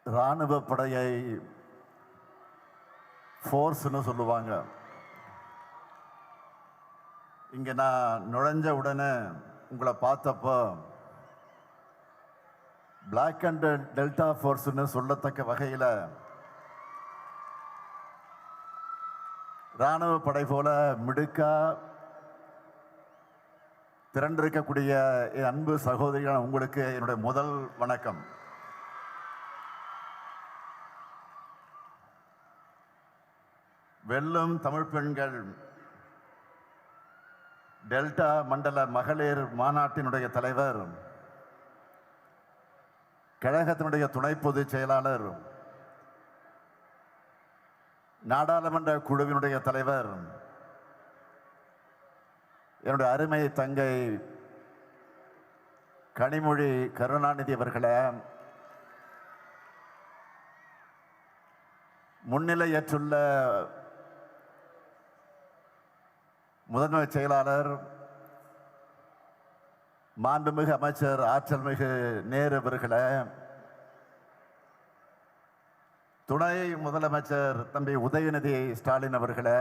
இராணுவ படையை ஃபோர்ஸ்னு சொல்லுவாங்க. இங்கே நான் நுழைஞ்ச உடனே உங்களை பார்த்தப்போ பிளாக் அண்ட் டெல்டா ஃபோர்ஸ்னு சொல்லத்தக்க வகையில் இராணுவ படை போல மிடுக்கா திரண்டிருக்கக்கூடிய என் அன்பு சகோதரியான உங்களுக்கு என்னுடைய முதல் வணக்கம். வெல்லும் தமிழ் பெண்கள் டெல்டா மண்டல மகளிர் மாநாட்டினுடைய தலைவர், கழகத்தினுடைய துணை பொதுச் செயலாளர், நாடாளுமன்ற குழுவினுடைய தலைவர், என்னுடைய அருமை தங்கை கனிமொழி கருணாநிதி அவர்களை, முன்னிலையற்றுள்ள முதன்மை செயலாளர் மாண்புமிகு அமைச்சர் ஆற்றல்மிகு நேரு அவர்களை, துணை முதலமைச்சர் தம்பி உதயநிதி ஸ்டாலின் அவர்களை,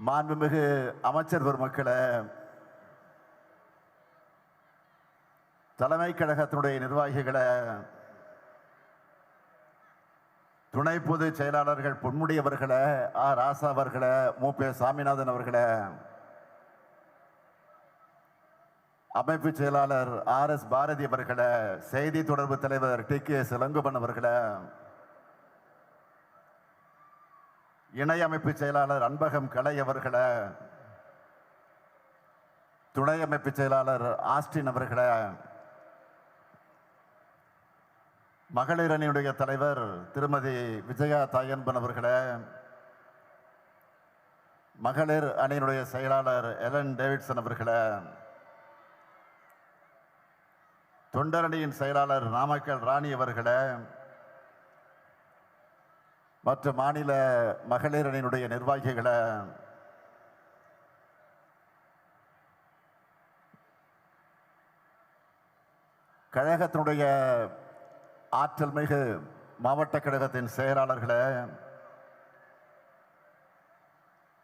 மாண்புமிகு அமைச்சர் பெருமக்களை, தலைமை கழகத்தினுடைய நிர்வாகிகளை, துணை பொதுச் செயலாளர்கள் பொன்முடி அவர்களை, ராசா அவர்களை, மூப்பே சாமிநாதன் அவர்களை, அமைப்பு செயலாளர் RS பாரதி அவர்களை, செய்தி தொடர்பு தலைவர் TK இளங்கோவன் அவர்களை, இணை அமைப்பு செயலாளர் அன்பகம் கலை அவர்களை, துணை அமைப்பு செயலாளர் ஆஸ்டின் அவர்களை, மகளிர் அணியுடைய தலைவர் திருமதி விஜயா தாயன்பன் அவர்களை, மகளிர் அணியினுடைய செயலாளர் எலன் டேவிட்சன் அவர்களை, தொண்டரணியின் செயலாளர் நாமக்கல் ராணி அவர்களை, மற்ற மாநில மகளிர் அணியினுடைய நிர்வாகிகளை, கழகத்தினுடைய ஆற்றல் மிகு மாவட்ட கழகத்தின் செயலாளர்களை,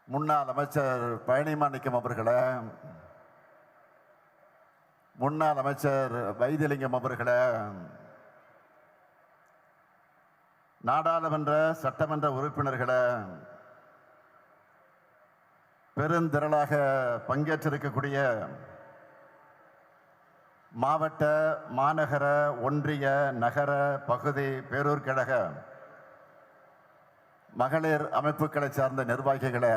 முன்னாள் அமைச்சர் பழனிமாணிக்கம் அவர்களை, முன்னாள் அமைச்சர் வைத்திலிங்கம் அவர்களை, நாடாளுமன்ற சட்டமன்ற உறுப்பினர்களை, பெருந்திரளாக பங்கேற்றிருக்கக்கூடிய மாவட்ட, மாநகர, ஒன்றிய, நகர, பகுதி, பேரூர் கழக மகளிர் அமைப்புகளை சார்ந்த நிர்வாகிகளை,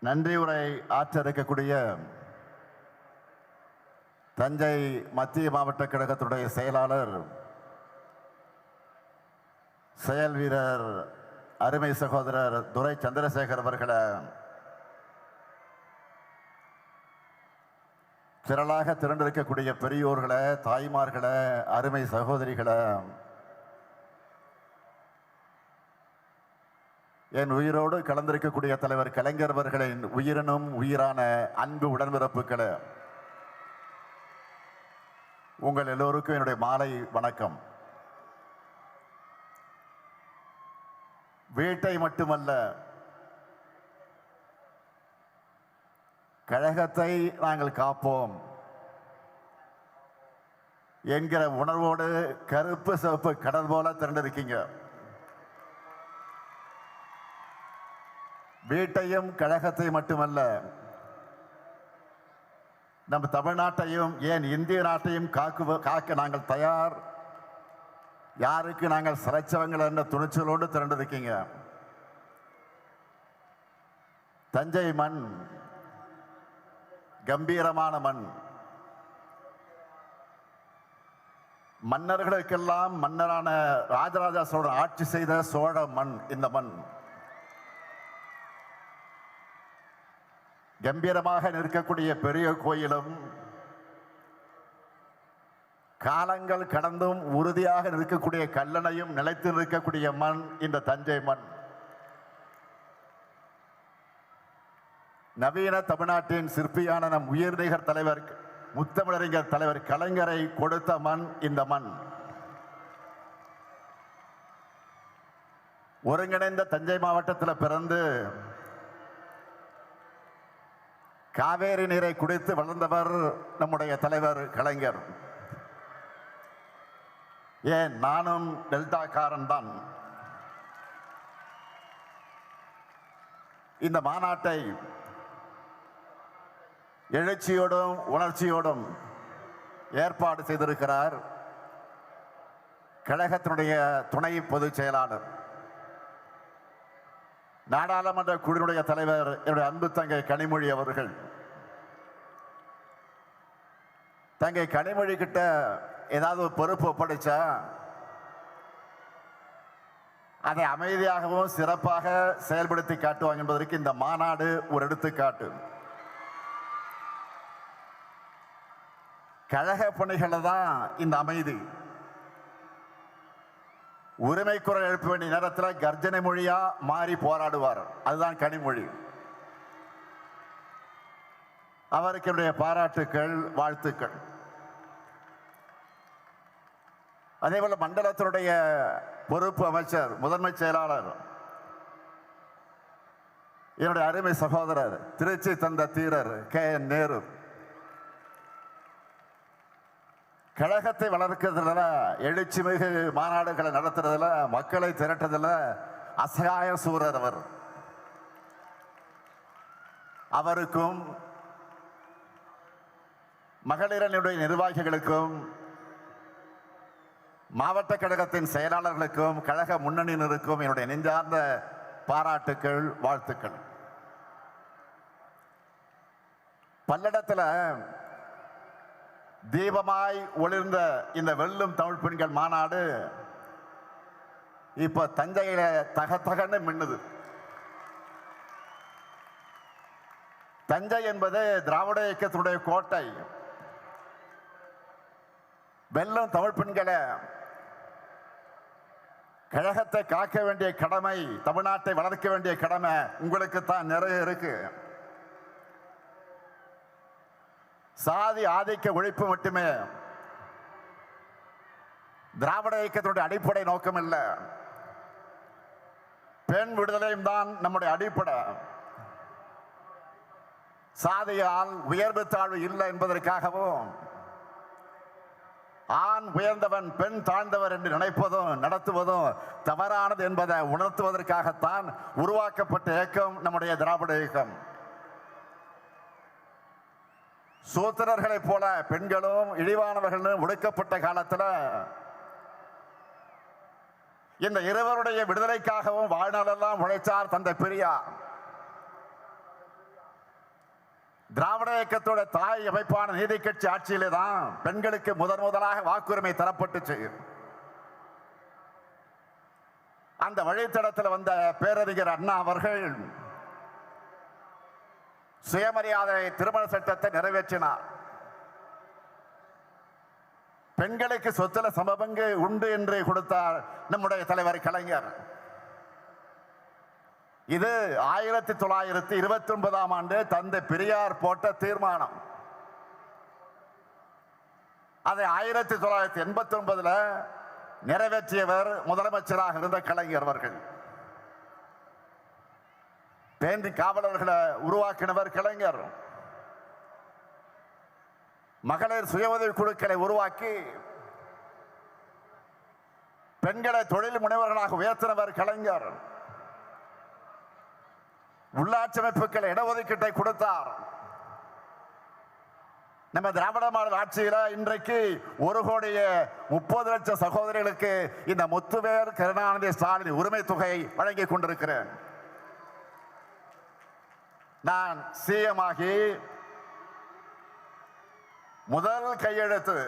நன்றி உரை ஆற்ற இருக்கக்கூடிய தஞ்சை மத்திய மாவட்ட கழகத்துடைய செயலாளர், செயல் வீரர், அருமை சகோதரர் துரை சந்திரசேகர் அவர்களை, திரளாக திரண்டிருக்கக்கூடிய பெரியோர்களை, தாய்மார்களை, அருமை சகோதரிகளை, என் உயிரோடு கலந்திருக்கக்கூடிய தலைவர் கலைஞர் அவர்களின் உயிரினும் உயிரான அன்பு உடன்பிறப்புகளை, உங்கள் எல்லோருக்கும் என்னுடைய மாலை வணக்கம். வீட்டை மட்டுமல்ல, கழகத்தை நாங்கள் காப்போம் என்கிற உணர்வோடு கருப்பு சிவப்பு கடல் போல திரண்டிருக்கீங்க. வீட்டையும் கழகத்தை மட்டுமல்ல, நம்ம தமிழ்நாட்டையும் ஏன் இந்திய நாட்டையும் காக்க நாங்கள் தயார். யாருக்கு நாங்கள் சிறைச்சவங்கள் என்ற துணிச்சலோடு திரண்டிருக்கீங்க. தஞ்சை மண் கம்பீரமான மண். மன்னர்களுக்கெல்லாம் மன்னரான ராஜராஜ சோழன் ஆட்சி செய்த சோழ மண் இந்த மண். கம்பீரமாக நிற்கக்கூடிய பெரிய கோயிலும், காலங்கள் கடந்தும் உறுதியாக நிற்கக்கூடிய கல்லணையும் நிலைத்து நிற்கக்கூடிய மண் இந்த தஞ்சை மண். நவீன தமிழ்நாட்டின் சிற்பியான நம் உயர்நிகர் தலைவர் முத்தமிழறிஞர் தலைவர் கலைஞரை கொடுத்த மண் இந்த மண். ஒருங்கிணைந்த தஞ்சை மாவட்டத்தில் பிறந்து காவேரி நீரை குடித்து வளர்ந்தவர் நம்முடைய தலைவர் கலைஞர். ஏன், நானும் டெல்டாக்காரன் தான். இந்த மாநாட்டை எழுச்சியோடும் உணர்ச்சியோடும் ஏற்பாடு செய்திருக்கிறார் கழகத்தினுடைய துணை பொதுச் செயலாளர், நாடாளுமன்ற குழுவினுடைய தலைவர் என்னுடைய அன்பு தங்கை கனிமொழி அவர்கள். தங்கை கனிமொழி கிட்ட ஏதாவது ஒரு பொறுப்பு ஒப்படைச்சா அதை அமைதியாகவும் சிறப்பாக செயல்படுத்தி காட்டுவாங்க என்பதற்கு இந்த மாநாடு ஒரு எடுத்துக்காட்டு. கழக பணிகளில் தான் இந்த அமைதி. உரிமை குரல் எழுப்ப வேண்டிய நேரத்தில் கர்ஜனை மொழியா மாறி போராடுவார். அதுதான் கனிமொழி. அவருக்கு என்னுடைய பாராட்டுக்கள், வாழ்த்துக்கள். அதேபோல மண்டலத்தினுடைய பொறுப்பு அமைச்சர், முதன்மை செயலாளர், என்னுடைய அருமை சகோதரர், திருச்சி தந்த தீரர் KN நேரு, கழகத்தை வளர்க்கிறதுல, எழுச்சி மிகு மாநாடுகளை நடத்துறதுல, மக்களை திரட்டுறதுல அசகாய சூரர் அவர். அவருக்கும் மகளிரனுடைய நிர்வாகிகளுக்கும் மாவட்ட கழகத்தின் செயலாளர்களுக்கும் கழக முன்னணியினருக்கும் என்னுடைய நெஞ்சார்ந்த பாராட்டுக்கள், வாழ்த்துக்கள். பல்லடத்தில் தீபமாய் ஒளிர்ந்த இந்த வெல்லும் தமிழ் பெண்கள் மாநாடு இப்ப தஞ்சையில தகன்னு மின்னுது. தஞ்சை என்பது திராவிட இயக்கத்தினுடைய கோட்டை. வெல்லும் தமிழ் பெண்களை, கழகத்தை காக்க வேண்டிய கடமை, தமிழ்நாட்டை வளர்க்க வேண்டிய கடமை உங்களுக்கு தான் நிறைய இருக்கு. சாதி ஆதிக்க ஒழிப்பு மட்டுமே திராவிட இயக்கத்தினுடைய அடிப்படை நோக்கம் இல்ல. பெண் விடுதலையும் தான் நம்முடைய அடிப்படை. சாதியால் உயர்வு தாழ்வு இல்லை என்பதற்காகவும், ஆண் உயர்ந்தவன் பெண் தாழ்ந்தவர் என்று நினைப்பதும் நடத்துவதும் தவறானது என்பதை உணர்த்துவதற்காகத்தான் உருவாக்கப்பட்ட இயக்கம் நம்முடைய திராவிட இயக்கம். சூத்திரர்களைப் போல பெண்களும் இழிவானவர்களும் ஒடுக்கப்பட்ட காலத்தில் இந்த இருவருடைய விடுதலைக்காகவும் வாழ்நாளெல்லாம் உழைச்சார் தந்தை பெரியார். திராவிட இயக்கத்தோட தாய் அமைப்பான நீதி கட்சி ஆட்சியிலே தான் பெண்களுக்கு முதலாக வாக்குரிமை தரப்பட்டுச்சு. அந்த வழித்தடத்தில் வந்த பேரறிஞர் அண்ணா அவர்கள் சுயமரியாதை திருமண சட்டத்தை நிறைவேற்றினார். பெண்களுக்கு சொத்துல சமபங்கு உண்டு என்று கொடுத்தார் நம்முடைய தலைவர் கலைஞர். இது 1929ஆம் ஆண்டு தந்தை பெரியார் போட்ட தீர்மானம். அதை 1989 நிறைவேற்றியவர் முதலமைச்சராக இருந்த கலைஞர் அவர்கள். பேண்டி காவலர்களை உருவாக்கினவர் கலைஞர். மகளிர் சுய உதவி குழுக்களை உருவாக்கி பெண்களை தொழில் முனைவர்களாக உயர்த்தினவர் கலைஞர். உள்ளாட்சி அமைப்புகள் இடஒதுக்கீட்டை கொடுத்தார். நம்ம திராவிட மாடல் ஆட்சியில இன்றைக்கு 1,30,00,000 சகோதரிகளுக்கு இந்த முத்துவேல் கருணாநிதி ஸ்டாலின் உரிமை தொகை வழங்கி கொண்டிருக்கிறேன். நான் சிஎம் ஆகி முதல் கையெழுத்து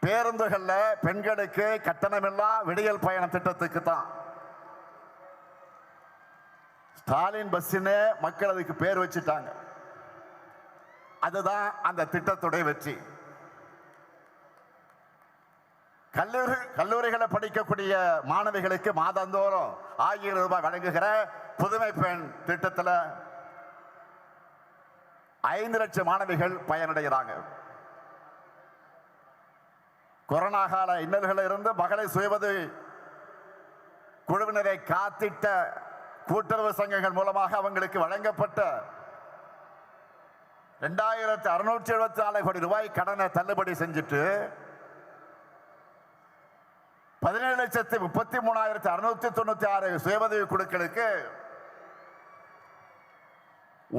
பேருந்துகள்ல பெண்களுக்கு கட்டணமில்லா விடியல் பயண திட்டத்துக்கு தான். ஸ்டாலின் பஸ்ஸுன்னு மக்கள் அதுக்கு பேர் வச்சுட்டாங்க. அதுதான் அந்த திட்டத்துடைய வெற்றி. கல்லூரிகளை படிக்கக்கூடிய மாணவிகளுக்கு மாதந்தோறும் 1000 ரூபாய் வழங்குகிற புதுமை பெண் திட்டத்தில் 5 லட்சம் மாணவிகள் பயனடைகிறாங்க. கொரோனா கால இன்னல்களில் இருந்து மகளிர் சுயஉதவி குழுவினரை காத்திட்ட கூட்டுறவு சங்கங்கள் மூலமாக அவங்களுக்கு வழங்கப்பட்ட 2674 கோடி ரூபாய் கடனை தள்ளுபடி செஞ்சுட்டு 17,33,696 சுயஉதவி குழுக்களுக்கு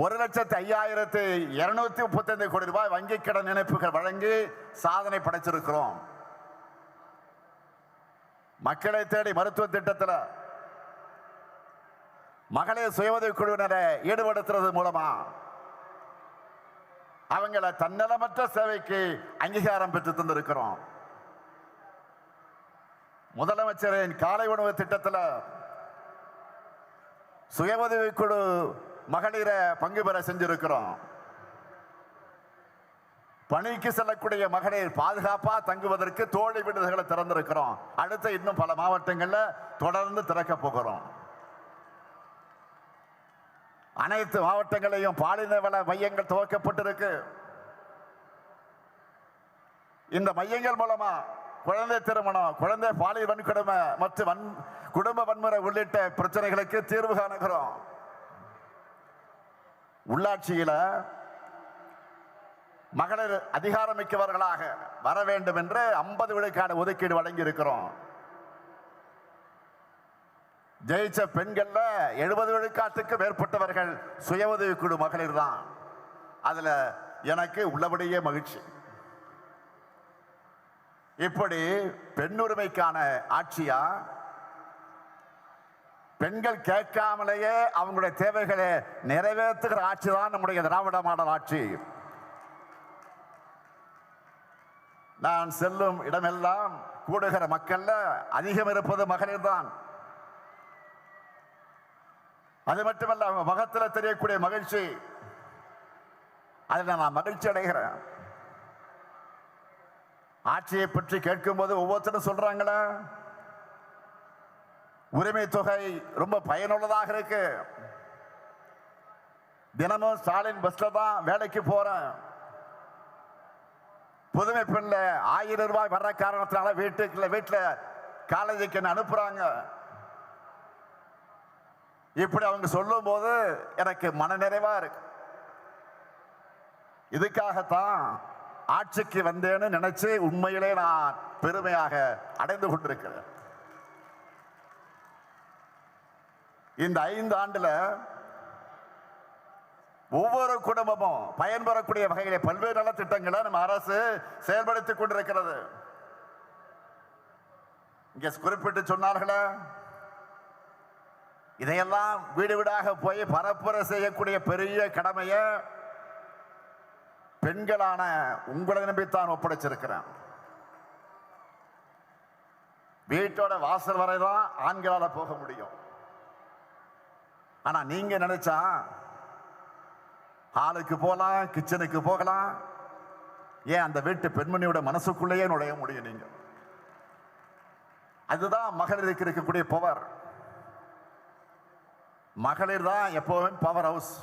1,05,235 கோடி ரூபாய் வங்கி கடன் இணைப்புகள் வழங்கி சாதனை படைச்சிருக்கிறோம். மக்களை தேடி மருத்துவ திட்டத்தில் மகளிர் சுயஉதவி குழுவினரை ஈடுபடுத்துறது மூலமா அவங்கள தன்னலமற்ற சேவைக்கு அங்கீகாரம் பெற்று தந்திருக்கிறோம். முதலமைச்சரின் காலை உணவு திட்டத்தில் சுயஉதவி குழு மகளிரை பங்கு பெற செஞ்சிருக்கிறோம். பணிக்கு செல்லக்கூடிய மகளிர் பாதுகாப்பா தங்குவதற்கு தோழி விடுதிகளை திறந்திருக்கிறோம். அடுத்து இன்னும் பல மாவட்டங்களில் தொடர்ந்து திறக்க போகிறோம். அனைத்து மாவட்டங்களையும் பாலின வள மையங்கள் துவக்கப்பட்டிருக்கு. இந்த மையங்கள் மூலமா குழந்தை திருமணம், குழந்தை பாலியல் வன்கொடுமை மற்றும் குடும்ப வன்முறை உள்ளிட்ட பிரச்சனைகளுக்கு தீர்வு காணுகிறோம். உள்ளாட்சியில மகளிர் அதிகாரமிக்கவர்களாக வர வேண்டும் என்று 50 விழுக்காடு ஒதுக்கீடு வழங்கி இருக்கிறோம். ஜெயிச்ச பெண்கள்ல 70 விழுக்காட்டுக்கு மேற்பட்டவர்கள் சுய உதவி குழு மகளிர் தான். அதுல எனக்கு உள்ளபடியே மகிழ்ச்சி. இப்படி பெண்ணுரிமைக்கான ஆட்சியா, பெண்கள் கேட்காமலேயே அவங்களுடைய தேவைகளை நிறைவேற்றுகிற ஆட்சி தான் நம்முடைய திராவிட மாடல் ஆட்சி. நான் செல்லும் இடமெல்லாம் கூடுகிற மக்கள்ல அதிகம் இருப்பது மகளிர் தான். அது மட்டுமல்ல, அவங்க முகத்தில் தெரியக்கூடிய மகிழ்ச்சி, அதில் நான் மகிழ்ச்சி அடைகிறேன். ஆட்சியை பற்றி கேட்கும் போது ஒவ்வொருத்தரும் சொல்றாங்களே, உரிமை தொகை ரொம்ப பயனுள்ளதாக இருக்கு, தினமும் ஸ்டாலின் பஸ்ல தான் வேலைக்கு போறேன், புதுமை பெண்ல 1000 ரூபாய் வர்ற காரணத்தினால வீட்டுல காலேஜுக்கு என்ன அனுப்புறாங்க. இப்படி அவங்க சொல்லும் போது எனக்கு மனநிறைவா இருக்கு. இதுக்காகத்தான் ஆட்சிக்கு வந்தேன்னு நினைச்சு உண்மையிலே நான் பெருமையாக அடைந்து கொண்டிருக்கிறேன். இந்த 5 ஆண்டுல ஒவ்வொரு குடும்பமும் பயன்பெறக்கூடிய வகையிலே பல்வேறு நலத்திட்டங்களை நம்ம அரசு செயல்படுத்திக் கொண்டிருக்கிறது. இங்க குறிப்பிட்டு சொன்னார்களே, இதையெல்லாம் வீடு வீடாக போய் பரப்புரை செய்யக்கூடிய பெரிய கடமையை பெண்களான உங்களை நம்பித்தான் ஒப்படைச்சிருக்கிறேன். வீட்டோட வாசல் வரைதான் ஆண்களால போக முடியும். ஆனா நீங்க நினைச்சா ஹாலுக்கு போகலாம், கிச்சனுக்கு போகலாம், ஏன் அந்த வீட்டு பெண்மணியோட மனசுக்குள்ளேயே நுழைய முடியும். நீங்க அதுதான் மகளிருக்கு இருக்கக்கூடிய பவர். மகளிர் தான் எப்பவுமே பவர் ஹவுஸ்.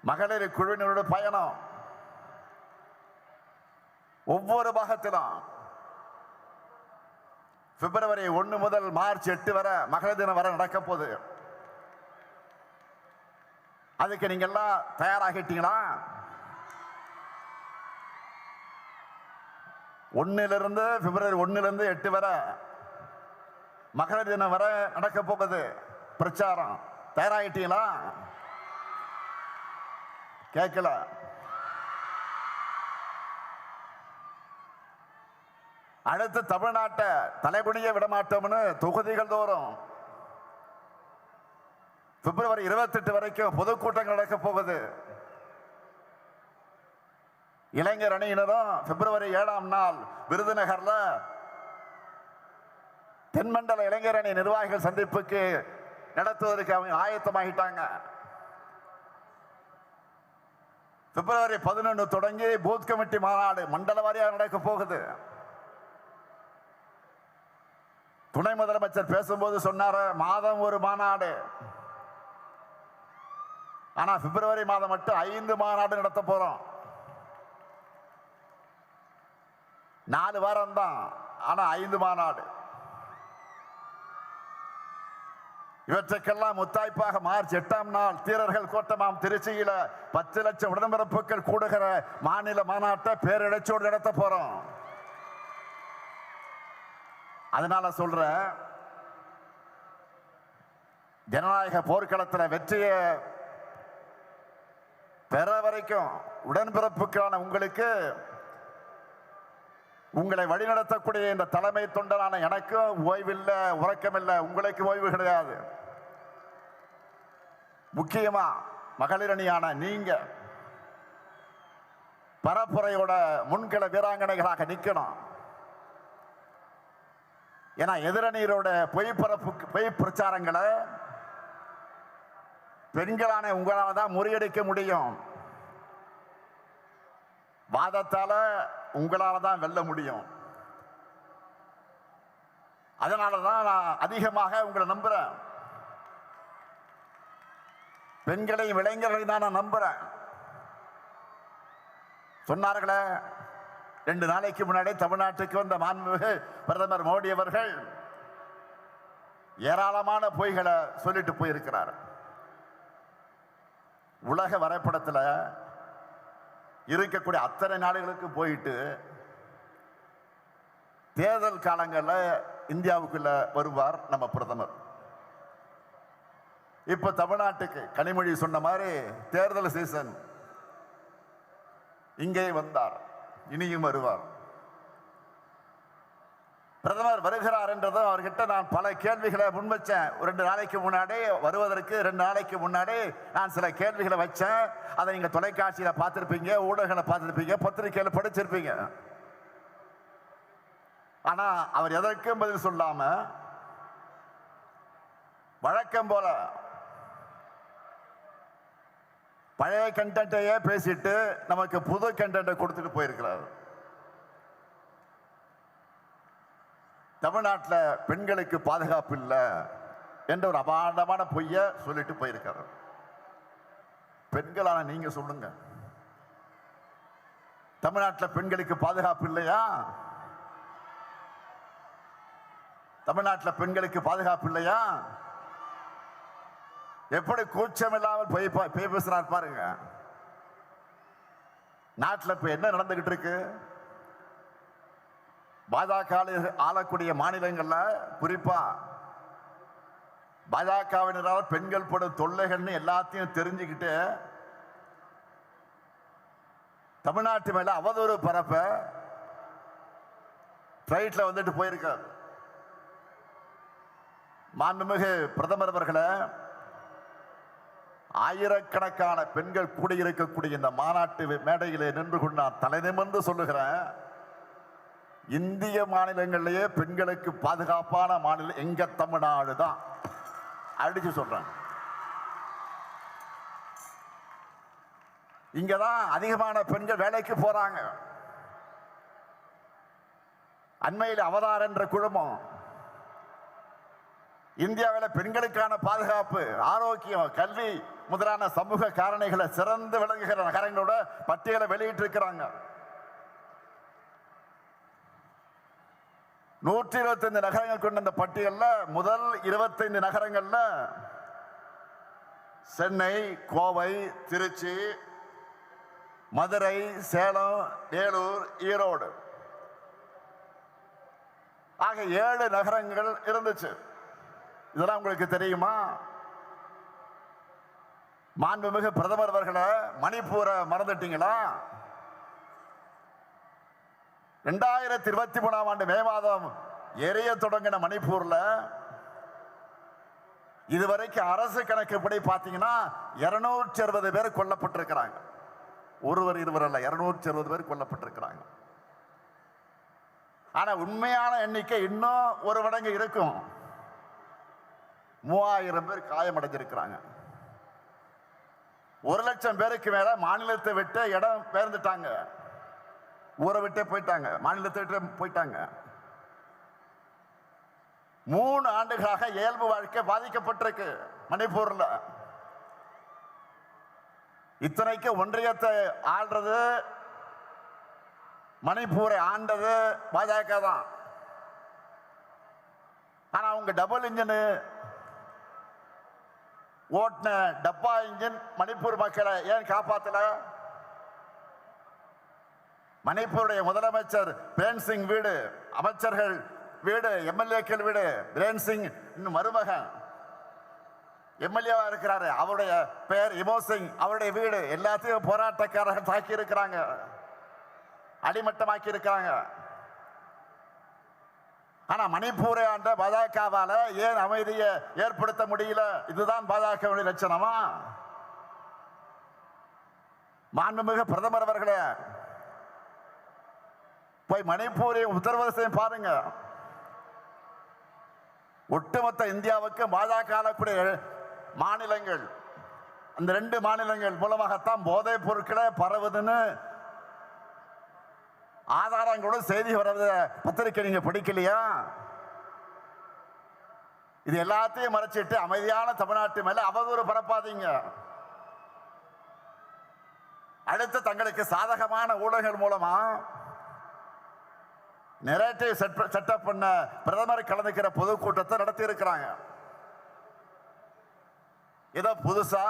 மகளிர் குழுவினரோட பயணம் ஒவ்வொரு பாகத்திலும் பிப்ரவரி 1 முதல் மார்ச் 8 வரை மகளிர் தினம் வரை நடக்க போகுது. அதுக்கு நீங்க எல்லாம் தயாராகிட்டீங்களா? 1 பிப்ரவரி 1 8 வரை மகளிர் தினம் வரை நடக்க போகுது பிரச்சாரம். தயாராகிட்டீங்களா? கேட்கல. அடுத்து தமிழ்நாட்டை தலைகுனிய விடமாட்டோம்னு தொகுதிகள் தோறும் பிப்ரவரி 28 வரைக்கும் பொதுக்கூட்டங்கள் நடக்க போகுது. இளைஞர் அணியினரும் பிப்ரவரி 7ஆம் நாள் விருதுநகர்ல தென்மண்டல இளைஞர் அணி நிர்வாகிகள் சந்திப்புக்கு நடத்துவதற்கு அவங்க ஆயத்தமாகிட்டாங்க. பிப்ரவரி 11 தொடங்கி பூத் கமிட்டி மாநாடு மண்டல வாரியாக நடக்க போகுது. துணை முதலமைச்சர் பேசும்போது சொன்னார், மாதம் ஒரு மாநாடு. ஆனா பிப்ரவரி மாதம் மட்டும் 5 மாநாடு நடத்த போறோம். 4 வாரம் தான், ஆனா 5 மாநாடு. இவற்றுக்கெல்லாம் முத்தாய்ப்பாக மார்ச் 8ஆம் நாள் தீரர்கள் கோட்டமாம் திருச்சியில 10 லட்சம் உடன்பிறப்புகள் கூடுகிற மாநில மாநாட்டை பேரிழச்சோடு நடத்த போறோம். அதனால சொல்ற, ஜனநாயக போர்க்களத்தில் வெற்றியை பெற வரைக்கும் உடன்பிறப்புக்கான உங்களுக்கு, உங்களை வழிநடத்தக்கூடிய இந்த தலைமை தொண்டரான எனக்கும் ஓய்வில்லை, உறக்கமில்லை. உங்களுக்கு ஓய்வு கிடையாது. முக்கியமா மகளிரணியான நீங்க பரப்புரையோட முன்கள வீராங்கனைகளாக நிக்கணும். ஏன்னா எதிரணியரோட பொய் பிரச்சாரங்களை பெண்களான உங்களால தான் முறியடிக்க முடியும். வாதத்தால உங்களால தான் வெல்ல முடியும். அதனாலதான் நான் அதிகமாக உங்களை நம்புறேன். பெண்களையும் இளைஞர்களையும் தான் நான் நம்புறேன். சொன்னார்களே 2 நாளைக்கு முன்னாடி தமிழ்நாட்டுக்கு வந்த மாண்புமிகு பிரதமர் மோடி அவர்கள் ஏராளமான பொய்களை சொல்லிட்டு போயிருக்கிறார். உலக வரைபடத்தில் இருக்கக்கூடிய அத்தனை நாடுகளுக்கு போயிட்டு தேர்தல் காலங்களில் இந்தியாவுக்குள்ள வருவார் நம்ம பிரதமர். இப்ப தமிழ்நாட்டுக்கு கனிமொழி சொன்ன மாதிரி தேர்தல் சீசன் இங்கே வந்தார், இனியும் வருவார். பிரதமர் வருகிறார் என்றதும் அவர்கிட்ட நான் பல கேள்விகளை முன்வச்சேன். 2 நாளைக்கு முன்னாடி வருவதற்கு 2 நாளைக்கு முன்னாடி நான் சில கேள்விகளை வச்சேன். அதை நீங்க தொலைக்காட்சியில பார்த்திருப்பீங்க, ஊடகங்களை பார்த்திருப்பீங்க, பத்திரிகையில படிச்சிருப்பீங்க. ஆனா அவர் எதற்கும் பதில் சொல்லாம வழக்கம் போல பழைய கண்டென்ட்டையே பேசிட்டு நமக்கு புது கண்டென்ட்டை கொடுத்துட்டு போயிருக்கிறார். தமிழ்நாட்டில் பெண்களுக்கு பாதுகாப்பு இல்லை என்ற ஒரு அபாண்டமான பொய்ய சொல்லிட்டு போயிருக்காரு. பெண்களான நீங்க சொல்லுங்க, தமிழ்நாட்டில் பெண்களுக்கு பாதுகாப்பு இல்லையா? தமிழ்நாட்டில் பெண்களுக்கு பாதுகாப்பு இல்லையா? எப்படி கூச்சம் இல்லாமல் போய் பேசுறார் பாருங்க. நாட்டில் இப்ப என்ன நடந்துகிட்டு இருக்கு? பாஜக ஆளக்கூடிய மாநிலங்கள்ல குறிப்பா பாஜகவினரால் பெண்கள் படும் தொல்லைகள்னு எல்லாத்தையும் தெரிஞ்சுக்கிட்டு தமிழ்நாட்டு மேல அவதூறு பரப்ப பிளைட்ல வந்துட்டு போயிருக்காரு. மாண்புமிகு பிரதமர் அவர்களை, ஆயிரக்கணக்கான பெண்கள் கூடியிருக்கக்கூடிய இந்த மாநாட்டு மேடையிலே நின்று கொண்டு நான் தலை நிமிர்ந்து சொல்லுகிறேன், இந்திய மாநிலங்களிலேயே பெண்களுக்கு பாதுகாப்பான மாநிலம் எங்க தமிழ்நாடு தான். அடிச்சு சொல்றேன். இங்கதான் அதிகமான பெண்கள் வேலைக்கு போறாங்க. அண்மையில் அவதார் என்ற குழுமம் இந்தியாவில் பெண்களுக்கான பாதுகாப்பு, ஆரோக்கியம், கல்வி முதலான சமூக காரணிகளை சிறந்து விளங்குகிற நகரங்களோட பட்டியலை வெளியிட்டு இருக்கிறாங்க. 125 நகரங்கள் கொண்ட இந்த பட்டியலில் முதல் 25 நகரங்கள்ல சென்னை, கோவை, திருச்சி, மதுரை, சேலம், வேலூர், ஈரோடு ஆக 7 நகரங்கள் இருந்துச்சு. இதெல்லாம் உங்களுக்கு தெரியுமா? மாண்புமிகு பிரதமர் அவர்களை, மணிப்பூரை மறந்துட்டீங்களா? 2023ஆம் ஆண்டு மே மாதம் எரிய தொடங்கின மணிப்பூர்ல இதுவரைக்கும் அரசு கணக்குப்படி பார்த்தீங்கன்னா 260 பேர் கொல்லப்பட்டிருக்கிறாங்க. ஒருவர் இருவர் அல்ல, 260 பேர் கொல்லப்பட்டிருக்கிறாங்க. ஆனா உண்மையான எண்ணிக்கை இன்னும் ஒரு மடங்கு இருக்கும். 3000 பேர் காயமடைஞ்சிருக்கிறாங்க. 1 லட்சம் பேருக்கு மேல மாநிலத்தை விட்டு இடம் பெயர்ந்துட்டாங்க, ஊரை விட்டே போயிட்டாங்க, மாநிலத்தை விட்டு போயிட்டாங்க. 3 ஆண்டுகளாக இயல்பு வாழ்க்கை பாதிக்கப்பட்டிருக்கு மணிப்பூர்ல. இத்தனைக்கு ஒன்றியத்தை ஆள்றது, மணிப்பூரை ஆண்டது பாஜக தான். ஆனா அவங்க டபுள் இன்ஜின் ஓட்டின டப்பா இன்ஜின் மணிப்பூர் மக்களை ஏன் காப்பாத்தல? மணிப்பூருடைய முதலமைச்சர் பிரேன் சிங் வீடு, அமைச்சர்கள் வீடு, எம்எல்ஏக்கள் வீடு, பிரேன் சிங் இன்னும் மருமகன் எம்எல்ஏவா இருக்கிறாரு, அவருடைய பெயர் இமோ சிங், அவருடைய வீடு எல்லாத்தையும் போராட்டக்காரர்கள் தாக்கி இருக்கிறாங்க, அடிமட்டமாக்கி இருக்கிறாங்க. ஆனா மணிப்பூரை ஆண்ட பாஜகவால ஏன் அமைதியை ஏற்படுத்த முடியல? இதுதான் பாஜகவுடைய லட்சணமா? மாண்புமிகு பிரதமர் அவர்களே, போய் மணிப்பூரை உத்தரப்பிரதேசம் பாருங்க. ஒட்டுமொத்த இந்தியாவுக்கு பாஜக ஆளக்கூடிய மாநிலங்கள், அந்த 2 மாநிலங்கள் மூலமாகத்தான் போதைப் பொருட்களை பரவுதுன்னு ஆதாரங்களோட செய்தி வர்றது பத்திரிக்கை நீங்க படிக்கலையா? இது எல்லாத்தையும் மறைச்சிட்டு அமைதியான தமிழ்நாட்டு மேல அவதூறு பரப்பாதீங்க. அடுத்து தங்களுக்கு சாதகமான ஊடகங்கள் மூலமா நெரேட்டிவ் செட்டப் பண்ண பிரதமர் கலந்துக்கிற பொதுக்கூட்டத்தை நடத்தி இருக்கிறாங்க. ஏதோ புதுசா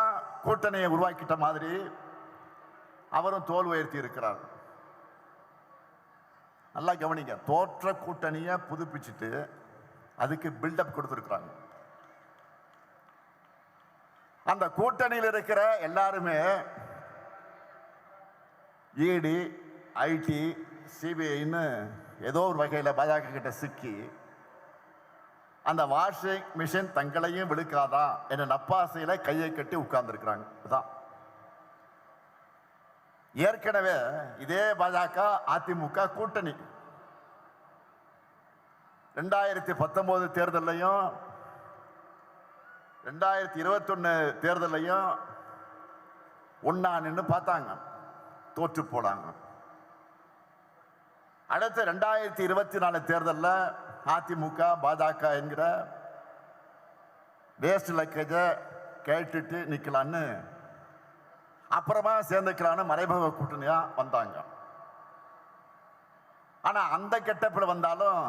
கூட்டணியை உருவாக்கிட்ட மாதிரி அவரும் தோல் உயர்த்தி இருக்கிறார். நல்லா கவனிங்க, தோற்ற கூட்டணியை புதுப்பிச்சுட்டு அதுக்கு பில்டப் கொடுத்திருக்கிறாங்க. அந்த கூட்டணியில் இருக்கிற எல்லாருமே இடி, ஐடி, சிபிஐன்னு ஏதோ ஒரு வகையில் பாஜக கிட்ட சிக்கி அந்த வாஷிங் மிஷின் தங்களையும் விழுக்காதா என்ற நப்பாசையில கையை கட்டி உட்கார்ந்துருக்கிறாங்க. இதுதான் ஏற்கனவே இதே பாஜக அதிமுக கூட்டணி 2019 தேர்தலையும் 2021 தேர்தலையும் ஒன்னா நின்று பார்த்தாங்க, தோற்று போனாங்க. அடுத்து 2024 தேர்தலில் அதிமுக பாஜக என்கிற வேஸ்ட் லக்கேஜ கேட்டுட்டு நிக்கலான்னு அப்புறமா சேர்ந்துக்கலான்னு மறைமுக கூட்டணியா வந்தாங்க. ஆனா அந்த கெட்டப்பில் வந்தாலும்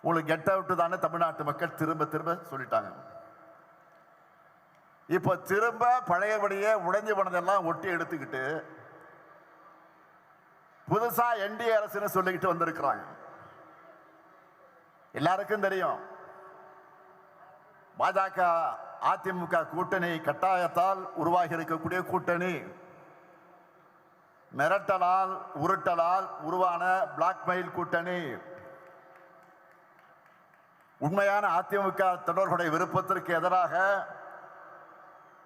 உங்களுக்கு கெட் அவுட் தானே தமிழ்நாட்டு மக்கள் திரும்ப திரும்ப சொல்லிட்டாங்க. இப்போ திரும்ப பழையபடியே உடைஞ்சு போனதெல்லாம் ஒட்டி எடுத்துக்கிட்டு புதுசா என்டிஏ அரசுன்னு சொல்லிக்கிட்டு வந்திருக்கிறாங்க. எல்லாருக்கும் தெரியும், பாஜக அதிமுக கூட்டணி கட்டாயத்தால் உருவாகி இருக்கக்கூடிய கூட்டணி, மிரட்டலால் உருட்டலால் உருவான பிளாக்மெயில் கூட்டணி, உண்மையான அதிமுக தொடர்களுடைய விருப்பத்திற்கு எதிராக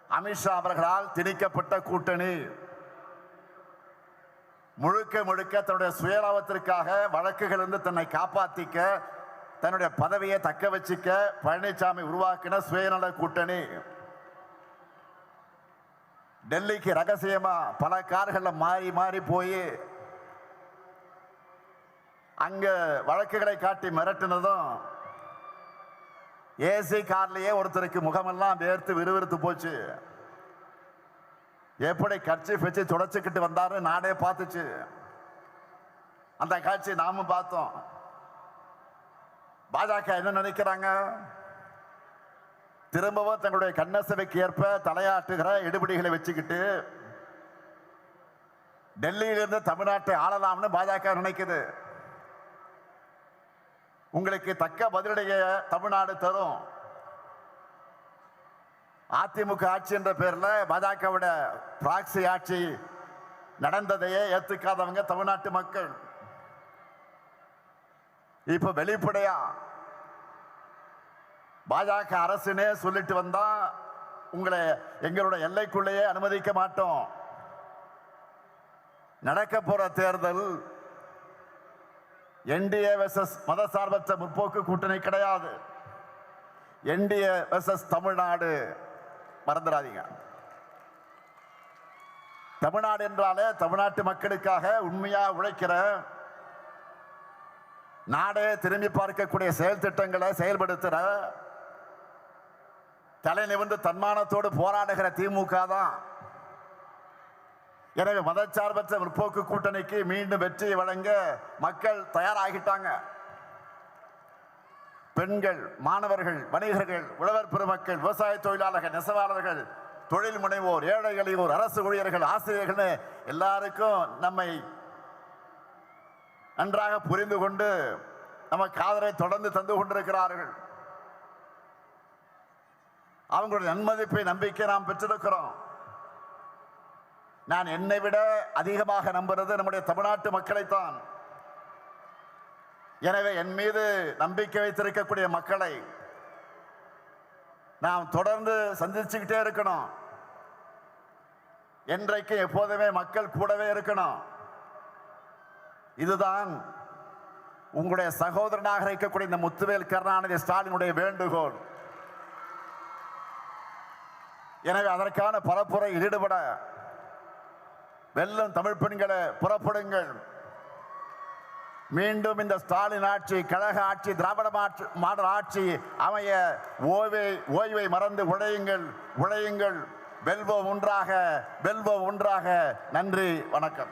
அமித்ஷா அவர்களால் திணிக்கப்பட்ட கூட்டணி, முழுக்க முழுக்க தன்னுடைய சுயலாபத்திற்காக வழக்குகள் இருந்து தன்னை காப்பாற்றிக்க, தன்னுடைய பதவியை தக்க வச்சுக்க பழனிசாமி உருவாக்கின சுயநல கூட்டணி. டெல்லிக்கு ரகசியமா பல கார்கள்ல மாறி மாறி போய் அங்க வழக்குகளை காட்டி மிரட்டினதும், ஏசி கார்லயே ஒருத்தருக்கு முகமெல்லாம் வேர்த்து விறுவிறுத்து போச்சு. எப்படி கட்சி வச்சு துடைச்சுக்கிட்டு வந்தாரு நாடே பார்த்துச்சு. அந்த காட்சி நாமும் பார்த்தோம். பாஜக என்ன நினைக்கிறாங்க? திரும்பவும் தங்களுடைய கண்ணசவைக்கு ஏற்ப தலையாட்டுகிற எடுபடிகளை வச்சுக்கிட்டு டெல்லியிலிருந்து தமிழ்நாட்டை ஆளலாம்னு பாஜக நினைக்குது. உங்களுக்கு தக்க பதிலடைய தமிழ்நாடு தரும். அதிமுக ஆட்சி என்ற பேர்ல பாஜகவோட பிராக்சி ஆட்சி நடந்ததையே ஏத்துக்காதவங்க தமிழ்நாட்டு மக்கள். இப்ப வெளிப்படையா பாஜக அரசுனே சொல்லிட்டு வந்தா உங்களை எங்களுடைய எல்லைக்குள்ளேயே அனுமதிக்க மாட்டோம். நடக்க போற தேர்தல் என்டிஏ வெர்சஸ் மதசார்பற்ற முற்போக்கு கூட்டணி கிடையாது. NDA versus Tamil Nadu. மறந்துடாதீங்க. தமிழ்நாடு என்றாலே தமிழ்நாட்டு மக்களுக்காக உண்மையா உழைக்கிற, நாடே திரும்பி பார்க்கக்கூடிய செயல் திட்டங்களை செயல்படுத்துற, தலை நிமிர்ந்து தன்மானத்தோடு போராடுகிற திமுக தான். எனவே மதச்சார்பற்ற முற்போக்கு கூட்டணிக்கு மீண்டும் வெற்றியை வழங்க மக்கள் தயாராகிட்டாங்க. பெண்கள், மாணவர்கள், வணிகர்கள், உழவர் பெருமக்கள், விவசாய தொழிலாளர்கள், நெசவாளர்கள், தொழில் முனைவோர், ஏழை எளியோர், அரசு ஊழியர்கள், ஆசிரியர்கள் எல்லாருக்கும் நம்மை நன்றாக புரிந்து கொண்டு நமக்கு ஆதரவை தொடர்ந்து தந்து கொண்டிருக்கிறார்கள். அவங்களுடைய நன்மதிப்பை, நம்பிக்கை நாம் பெற்றிருக்கிறோம். நான் என்னை விட அதிகமாக நம்புறது நம்முடைய தமிழ்நாட்டு மக்களைத்தான். எனவே என் மீது நம்பிக்கை வைத்திருக்கக்கூடிய மக்களை நாம் தொடர்ந்து சந்திச்சுக்கிட்டே இருக்கணும். என்றைக்கு எப்போதுமே மக்கள் கூடவே இருக்கணும். இதுதான் உங்களுடைய சகோதரனாக இருக்கக்கூடிய இந்த முத்துவேல் கருணாநிதி ஸ்டாலினுடைய வேண்டுகோள். எனவே அதற்கான பரப்புரையில் ஈடுபட வெல்லும் தமிழ் பெண்களை புறப்படுங்கள். மீண்டும் இந்த ஸ்டாலின் ஆட்சி, கழக ஆட்சி, திராவிட மாடல் ஆட்சி அமைய ஓய்வை மறந்து உழையுங்கள். வெல்வோம் ஒன்றாக. நன்றி, வணக்கம்.